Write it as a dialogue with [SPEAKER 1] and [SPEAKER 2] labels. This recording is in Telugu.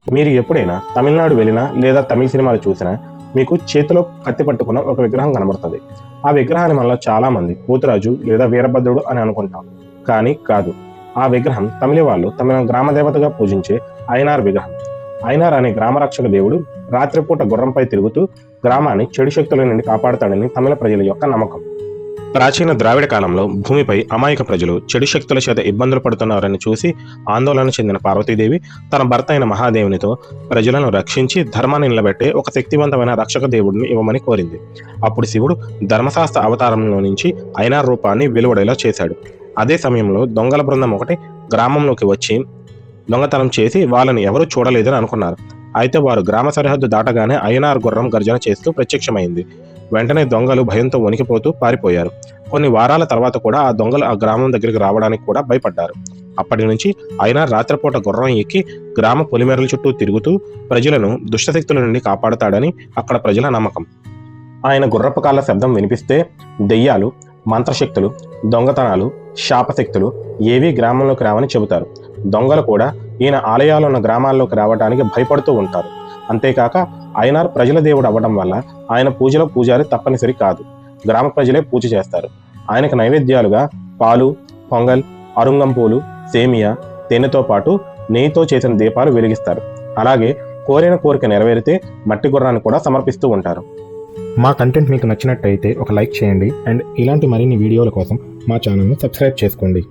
[SPEAKER 1] మీరు ఎప్పుడైనా తమిళనాడు వెళ్ళినా లేదా తమిళ సినిమాలు చూసినా మీకు చేతిలో కత్తి పట్టుకున్న ఒక విగ్రహం కనబడుతుంది. ఆ విగ్రహాన్ని మనలో చాలా మంది పోతురాజు లేదా వీరభద్రుడు అని అనుకుంటాం. కానీ కాదు. ఆ విగ్రహం తమిళ వాళ్ళు తమిళ గ్రామ దేవతగా పూజించే అయ్యనార్ విగ్రహం. అయ్యనార్ అనే గ్రామరక్షక దేవుడు రాత్రిపూట గుర్రంపై తిరుగుతూ గ్రామాన్ని చెడు శక్తుల నుండి కాపాడుతాడని తమిళ ప్రజల యొక్క నమ్మకం. ప్రాచీన ద్రావిడ కాలంలో భూమిపై అమాయక ప్రజలు చెడు శక్తుల చేత ఇబ్బందులు పడుతున్నారని చూసి ఆందోళన చెందిన పార్వతీదేవి తన భర్త అయిన మహాదేవునితో ప్రజలను రక్షించి ధర్మాన్ని నిలబెట్టే ఒక శక్తివంతమైన రక్షక దేవుడిని ఇవ్వమని కోరింది. అప్పుడు శివుడు ధర్మశాస్త్ర అవతారంలో నుంచి అయ్యనార్ రూపాన్ని వెలువడేలా చేశాడు. అదే సమయంలో దొంగల బృందం ఒకటి గ్రామంలోకి వచ్చి దొంగతనం చేసి వాళ్ళని ఎవరూ చూడలేదని అనుకున్నారు. అయితే వారు గ్రామ సరిహద్దు దాటగానే అయ్యనార్ గుర్రం గర్జన చేస్తూ ప్రత్యక్షమైంది. వెంటనే దొంగలు భయంతో వణికిపోతూ పారిపోయారు. కొన్ని వారాల తర్వాత కూడా ఆ దొంగలు ఆ గ్రామం దగ్గరికి రావడానికి కూడా భయపడ్డారు. అప్పటి నుంచి అయ్యనార్ రాత్రిపూట గుర్రం ఎక్కి గ్రామ పొలిమేరల చుట్టూ తిరుగుతూ ప్రజలను దుష్టశక్తుల నుండి కాపాడుతాడని అక్కడ ప్రజల నమ్మకం. ఆయన గుర్రపు కాళ్ళ శబ్దం వినిపిస్తే దెయ్యాలు, మంత్రశక్తులు, దొంగతనాలు, శాపశక్తులు ఏవీ గ్రామంలోకి రావని చెబుతారు. దొంగలు కూడా ఈయన ఆలయాలున్న గ్రామాల్లోకి రావడానికి భయపడుతూ ఉంటారు. అంతేకాక అయ్యనార్ ప్రజల దేవుడు అవ్వడం వల్ల ఆయన పూజలో పూజారి తప్పనిసరి కాదు, గ్రామ ప్రజలే పూజ చేస్తారు. ఆయనకు నైవేద్యాలుగా పాలు, పొంగల్, అరుంగం పూలు, సేమియా, తేనెతో పాటు నెయ్యితో చేసిన దీపాలు వెలిగిస్తారు. అలాగే కోరిన కోరిక నెరవేరితే మట్టి గుర్రాన్ని కూడా సమర్పిస్తూ ఉంటారు.
[SPEAKER 2] మా కంటెంట్ మీకు నచ్చినట్టయితే ఒక లైక్ చేయండి అండ్ ఇలాంటి మరిన్ని వీడియోల కోసం మా ఛానల్ను సబ్స్క్రైబ్ చేసుకోండి.